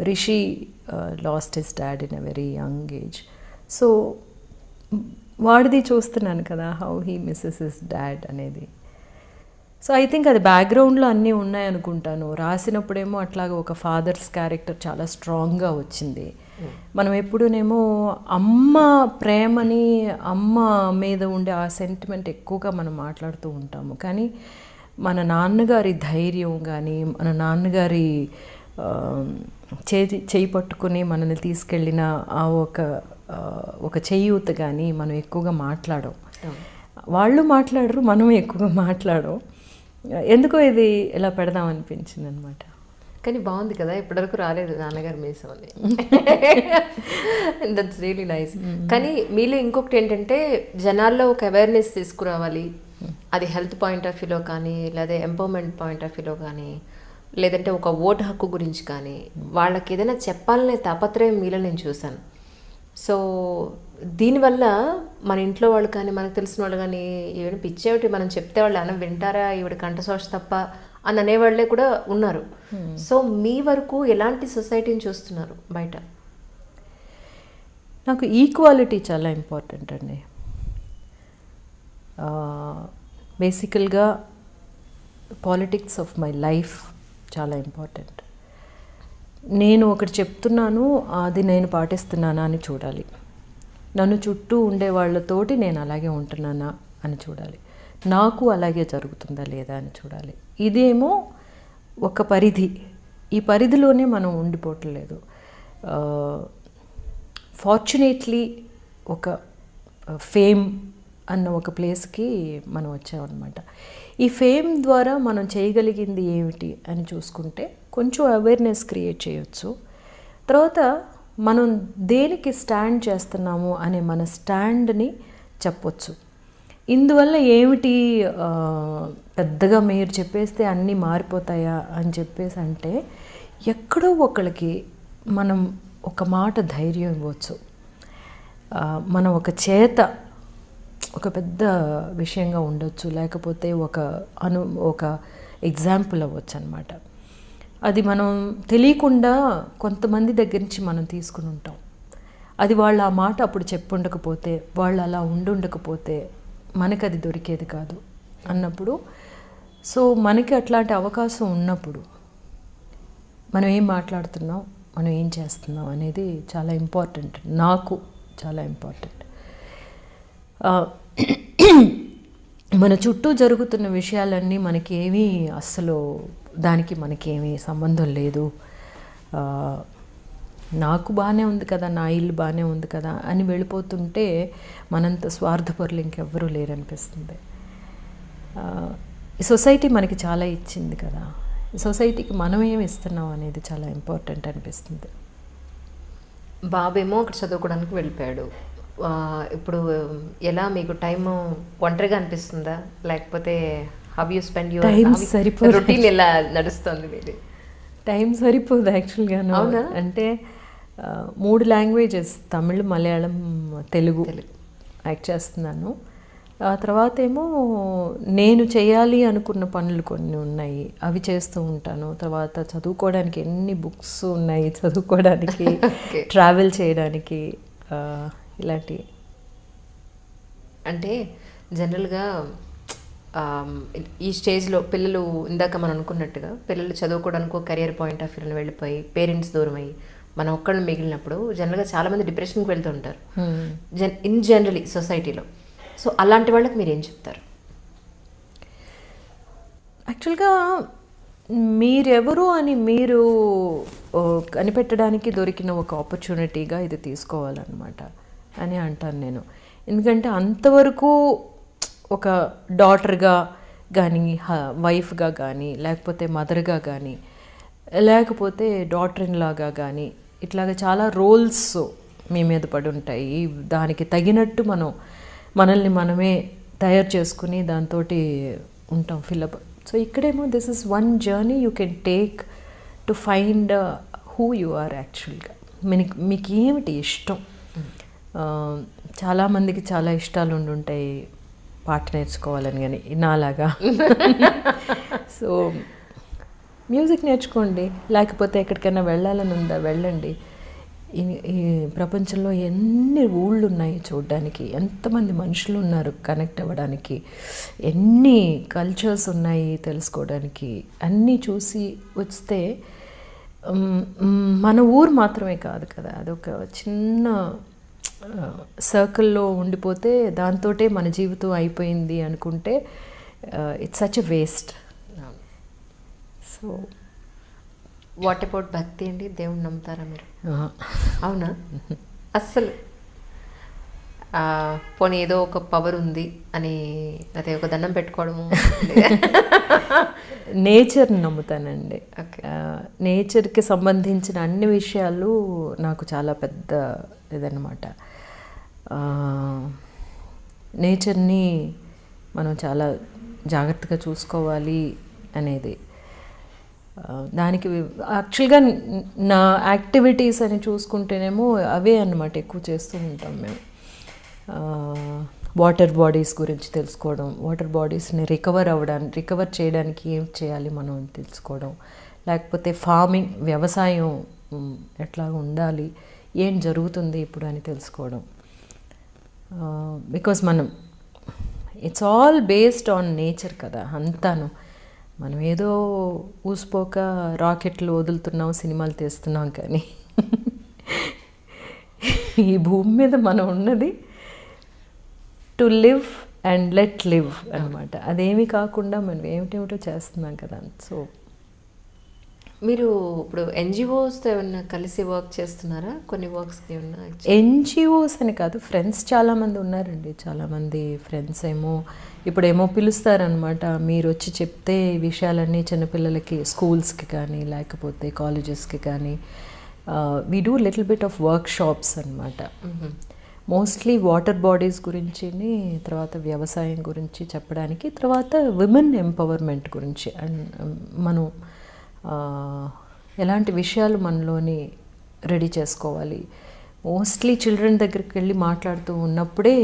Rishi lost his dad in a very young age. So వాడిది చూస్తున్నాను కదా, how he misses his dad అనేది. సో ఐ థింక్ అది బ్యాక్గ్రౌండ్లో అన్నీ ఉన్నాయనుకుంటాను. రాసినప్పుడేమో అట్లాగా ఒక ఫాదర్స్ క్యారెక్టర్ చాలా స్ట్రాంగ్గా వచ్చింది. మనం ఎప్పుడూనేమో అమ్మ ప్రేమని, అమ్మ మీద ఉండే ఆ సెంటిమెంట్ ఎక్కువగా మనం మాట్లాడుతూ ఉంటాము. కానీ మన నాన్నగారి ధైర్యం కానీ, మన నాన్నగారి చేయి పట్టుకుని మనల్ని తీసుకెళ్ళిన ఆ ఒక చేయూత కానీ మనం ఎక్కువగా మాట్లాడం. వాళ్ళు మాట్లాడరు, మనం ఎక్కువగా మాట్లాడం. ఎందుకో ఇది ఇలా పెడదాం అనిపించింది అనమాట.
కానీ బాగుంది కదా, ఇప్పటివరకు రాలేదు నాన్నగారు మీసం అని. That's really nice. కానీ మీలో ఇంకొకటి ఏంటంటే జనాల్లో ఒక అవేర్నెస్ తీసుకురావాలి. అది హెల్త్ పాయింట్ ఆఫ్ వ్యూలో కానీ, లేదా ఎంపవర్మెంట్ పాయింట్ ఆఫ్ వ్యూలో కానీ, లేదంటే ఒక ఓటు హక్కు గురించి కానీ వాళ్ళకి ఏదైనా చెప్పాలనే తాపత్రయం మీలో నేను చూశాను. సో దీనివల్ల మన ఇంట్లో వాళ్ళు కానీ, మనకు తెలిసిన వాళ్ళు కానీ, ఈవిడ పిచ్చేవిటి మనం చెప్తే వాళ్ళు అన్నం వింటారా, ఈవిడ కంఠశోష తప్ప అని అనేవాళ్ళే కూడా ఉన్నారు. సో మీ వరకు ఎలాంటి సొసైటీని చూస్తున్నారు బయట?
నాకు ఈక్వాలిటీ చాలా ఇంపార్టెంట్ అండి. బేసికల్గా పాలిటిక్స్ ఆఫ్ మై లైఫ్ చాలా ఇంపార్టెంట్. నేను ఒకటి చెప్తున్నాను, అది నేను పాటిస్తున్నానా అని చూడాలి. నన్ను చుట్టూ ఉండే వాళ్ళతోటి నేను అలాగే ఉంటున్నానా అని చూడాలి. నాకు అలాగే జరుగుతుందా లేదా అని చూడాలి. ఇదేమో ఒక పరిధి. ఈ పరిధిలోనే మనం ఉండిపోవట్లేదు. ఫార్చునేట్లీ ఒక ఫేమ్ అన్న ఒక ప్లేస్కి మనం వచ్చామన్నమాట. ఈ ఫేమ్ ద్వారా మనం చేయగలిగింది ఏమిటి అని చూసుకుంటే కొంచెం అవేర్నెస్ క్రియేట్ చేయొచ్చు. తర్వాత మనం దేనికి స్టాండ్ చేస్తున్నాము అనే మన స్టాండ్ని చెప్పొచ్చు. ఇందువల్ల ఏమిటి పెద్దగా మీరు చెప్పేస్తే అన్నీ మారిపోతాయా అని చెప్పేసి అంటే, ఎక్కడో ఒకళ్ళకి మనం ఒక మాట ధైర్యం ఇవ్వచ్చు. మనం ఒక చేత ఒక పెద్ద విషయంగా ఉండొచ్చు, లేకపోతే ఒక ఎగ్జాంపుల్ అవ్వచ్చు అనమాట. అది మనం తెలియకుండా కొంతమంది దగ్గర నుంచి మనం తీసుకుని ఉంటాం. అది వాళ్ళు ఆ మాట అప్పుడు చెప్పుండకపోతే, వాళ్ళు అలా ఉండుండకపోతే మనకు అది దొరికేది కాదు అన్నప్పుడు, సో మనకి అట్లాంటి అవకాశం ఉన్నప్పుడు మనం ఏం మాట్లాడుతున్నాం, మనం ఏం చేస్తున్నాం అనేది చాలా ఇంపార్టెంట్. నాకు చాలా ఇంపార్టెంట్. మన చుట్టూ జరుగుతున్న విషయాలన్నీ మనకేమీ అస్సలు దానికి మనకేమీ సంబంధం లేదు. నాకు బాగానే ఉంది కదా, నా ఇల్లు బాగానే ఉంది కదా అని వెళ్ళిపోతుంటే మనంత స్వార్థపరులు ఇంకెవ్వరూ లేరనిపిస్తుంది. ఈ సొసైటీ మనకి చాలా ఇచ్చింది కదా, ఈ సొసైటీకి మనం ఏమి ఇస్తున్నాం అనేది చాలా ఇంపార్టెంట్ అనిపిస్తుంది.
బాబేమో అక్కడ చదువుకోవడానికి వెళ్ళిపోయాడు. ఇప్పుడు ఎలా మీకు టైం ఒంటరిగా అనిపిస్తుందా, లేకపోతే how you spend your routine ఎలా నడుస్తుంది మీది?
టైం సరిపోదు యాక్చువల్గాను.
అవునా?
అంటే 3 లాంగ్వేజెస్, తమిళ్, మలయాళం, తెలుగు యాక్ట్ చేస్తున్నాను. ఆ తర్వాత ఏమో నేను చేయాలి అనుకున్న పనులు కొన్ని ఉన్నాయి, అవి చేస్తూ ఉంటాను. తర్వాత చదువుకోవడానికి ఎన్ని బుక్స్ ఉన్నాయి చదువుకోవడానికి, ట్రావెల్ చేయడానికి, ఇలాంటివి.
అంటే జనరల్గా ఈ స్టేజ్లో పిల్లలు, ఇందాక మనం అనుకున్నట్టుగా పిల్లలు చదువుకోవడానికి ఒక కెరియర్ పాయింట్ ఆఫ్ వ్యూలో వెళ్ళిపోయి పేరెంట్స్ దూరం అయ్యి మనం ఒక్కళ్ళు మిగిలినప్పుడు జనరల్గా చాలామంది డిప్రెషన్కి వెళ్తూ ఉంటారు ఇన్ జనరలీ సొసైటీలో. సో అలాంటి వాళ్ళకి మీరు ఏం చెప్తారు?
యాక్చువల్గా మీరెవరు అని మీరు కనిపెట్టడానికి దొరికిన ఒక ఆపర్చునిటీగా ఇది తీసుకోవాలన్నమాట అని అంటాను నేను. ఎందుకంటే అంతవరకు ఒక డాటర్గా కానీ, వైఫ్గా కానీ, లేకపోతే మదర్గా కానీ, లేకపోతే డాటర్ ఇన్ లాగా కానీ, ఇట్లాగా చాలా రోల్స్ మీ మీద పడి ఉంటాయి. దానికి తగినట్టు మనల్ని మనమే తయారు చేసుకుని దాంతో ఉంటాం ఫిలప్. సో ఇక్కడేమో this is one journey you can take to find who you are యాక్చువల్గా. మీకు ఏమిటి ఇష్టం? చాలామందికి చాలా ఇష్టాలు ఉండుంటాయి, పాట నేర్చుకోవాలని, కానీ నాలాగా. సో మ్యూజిక్ నేర్చుకోండి, లేకపోతే ఎక్కడికైనా వెళ్ళాలని ఉందా వెళ్ళండి. ఈ ప్రపంచంలో ఎన్ని ఊళ్ళు ఉన్నాయి చూడడానికి, ఎంతమంది మనుషులు ఉన్నారు కనెక్ట్ అవ్వడానికి, ఎన్ని కల్చర్స్ ఉన్నాయి తెలుసుకోవడానికి, అన్నీ చూసి వస్తే మన ఊరు మాత్రమే కాదు కదా, అదొక చిన్న సర్కిల్లో ఉండిపోతే దాంతోటే మన జీవితం అయిపోయింది అనుకుంటే it's such a waste. So
what about భక్తి అండి? దేవుణ్ణి నమ్ముతారా మీరు? అవునా? అస్సలు పోనీ ఏదో ఒక పవర్ ఉంది అని అదే ఒక దండం పెట్టుకోవడము?
నేచర్ని నమ్ముతానండి.
ఓకే.
నేచర్కి సంబంధించిన అన్ని విషయాలు నాకు చాలా పెద్ద ఇదన్నమాట. నేచర్ని మనం చాలా జాగ్రత్తగా చూసుకోవాలి అనేది. దానికి యాక్చువల్గా నా యాక్టివిటీస్ అని చూసుకుంటేనేమో అవే అన్నమాట ఎక్కువ చేస్తూ ఉంటాం మేము. వాటర్ బాడీస్ గురించి తెలుసుకోవడం, వాటర్ బాడీస్ని రికవర్ చేయడానికి ఏం చేయాలి మనం తెలుసుకోవడం, లేకపోతే ఫార్మింగ్ వ్యవసాయం ఎట్లా ఉండాలి, ఏం జరుగుతుంది ఇప్పుడు అని తెలుసుకోవడం. బికాస్ మనం it's all based on nature కదా అంతాను. మనం ఏదో ఊసిపోక రాకెట్లు వదులుతున్నాం, సినిమాలు తీస్తున్నాం, కానీ ఈ భూమి మీద మనం ఉన్నది to live and let live అనమాట. అదేమీ కాకుండా మనం ఏమిటేమిటో చేస్తున్నాం కదా. సో
మీరు ఇప్పుడు ఎన్జిఓస్తో ఏమన్నా కలిసి వర్క్ చేస్తున్నారా? కొన్ని వర్క్స్కి ఏమన్నా?
ఎన్జిఓస్ అని కాదు, ఫ్రెండ్స్ చాలామంది ఉన్నారండి. చాలామంది ఫ్రెండ్స్ ఏమో ఇప్పుడేమో పిలుస్తారనమాట, మీరు వచ్చి చెప్తే ఈ విషయాలన్నీ చిన్నపిల్లలకి స్కూల్స్కి కానీ లేకపోతే కాలేజెస్కి కానీ. We do little bit of work shops అనమాట. మోస్ట్లీ వాటర్ బాడీస్ గురించి, తర్వాత వ్యవసాయం గురించి చెప్పడానికి, తర్వాత విమెన్ ఎంపవర్మెంట్ గురించి. అండ్ మనం ఎలాంటి విషయాలు మనలోని రెడీ చేసుకోవాలి. మోస్ట్లీ చిల్డ్రన్ దగ్గరికి వెళ్ళి మాట్లాడుతూ ఉన్నప్పుడే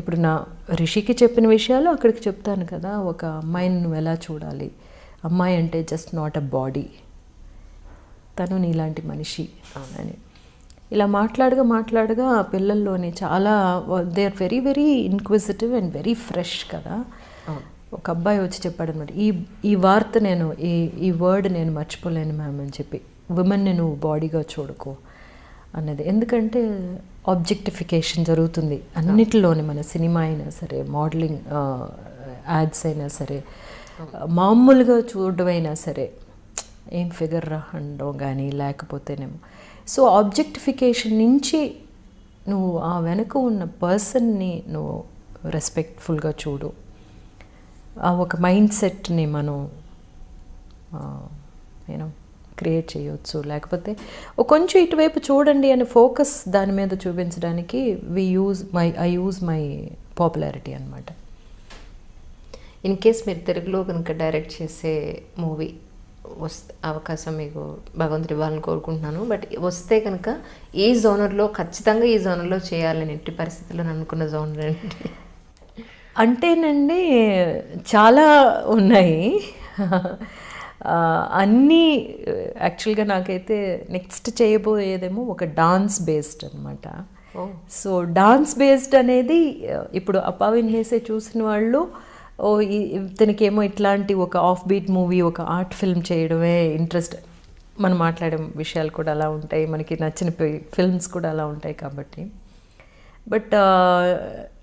ఇప్పుడు నా రిషికి చెప్పిన విషయాలు అక్కడికి చెప్తాను కదా. ఒక అమ్మాయిని నువ్వు ఎలా చూడాలి, అమ్మాయి అంటే జస్ట్ నాట్ అ బాడీ, తను నీలాంటి మనిషి అని ఇలా మాట్లాడగా పిల్లల్లోని చాలా they are very very inquisitive and very fresh కదా. ఒక అబ్బాయి వచ్చి చెప్పాడు అనమాట, ఈ వార్త నేను ఈ వర్డ్ నేను మర్చిపోలేను మ్యామ్ అని చెప్పి, విమెన్ని నువ్వు బాడీగా చూడకు అన్నది. ఎందుకంటే ఆబ్జెక్టిఫికేషన్ జరుగుతుంది అన్నిటిలోని, మన సినిమా అయినా సరే, మోడలింగ్ యాడ్స్ అయినా సరే, మామూలుగా చూడడమైనా సరే, ఏం ఫిగర్ అనడం కానీ లేకపోతేనేమో. సో ఆబ్జెక్టిఫికేషన్ నుంచి నువ్వు ఆ వెనుక ఉన్న పర్సన్ని నువ్వు రెస్పెక్ట్ఫుల్గా చూడు. ఒక మైండ్ సెట్ని మనం యూనో క్రియేట్ చేయవచ్చు. లేకపోతే కొంచెం ఇటువైపు చూడండి అని ఫోకస్ దాని మీద చూపించడానికి ఐ యూజ్ మై పాపులారిటీ అనమాట.
ఇన్ కేస్ మీరు తెలుగులో కనుక డైరెక్ట్ చేసే మూవీ అవకాశం మీకు భగవంతుడు ఇవ్వాలని కోరుకుంటున్నాను. బట్ వస్తే కనుక ఏ జోనర్లో, ఖచ్చితంగా ఈ జోనర్లో చేయాలని ఎట్టి పరిస్థితుల్లో అనుకున్న జోనర్ ఏంటి?
అంటేనండి చాలా ఉన్నాయి. అన్నీ యాక్చువల్గా నాకైతే నెక్స్ట్ చేయబోయేదేమో ఒక డాన్స్ బేస్డ్ అనమాట. సో డాన్స్ బేస్డ్ అనేది ఇప్పుడు అపావిన్ వేసే చూసిన వాళ్ళు ఇతనికేమో ఇట్లాంటి ఒక ఆఫ్ బీట్ మూవీ, ఒక ఆర్ట్ ఫిల్మ్ చేయడమే ఇంట్రెస్ట్. మనం మాట్లాడే విషయాలు కూడా అలా ఉంటాయి, మనకి నచ్చిన ఫిల్మ్స్ కూడా అలా ఉంటాయి కాబట్టి. బట్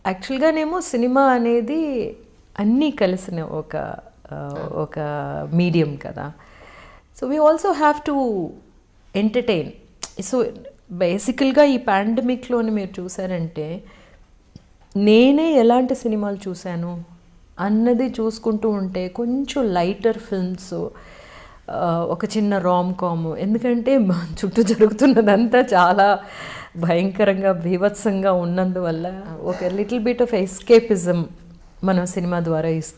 యాక్చువల్గానేమో సినిమా అనేది అన్నీ కలిసిన ఒక మీడియం కదా. So we also have to entertain. So బేసికల్గా ఈ పాండమిక్లోని మీరు చూసారంటే నేనే ఎలాంటి సినిమాలు చూశాను అన్నది చూసుకుంటూ ఉంటే కొంచెం లైటర్ ఫిల్మ్స్, ఒక చిన్న రామ్ కామ్. ఎందుకంటే చుట్టూ జరుగుతున్నదంతా చాలా భయంకరంగా బీభత్సంగా ఉన్నందువల్ల ఒక లిటిల్ బిట్ ఆఫ్ ఎస్కేపిజం మనం సినిమా ద్వారా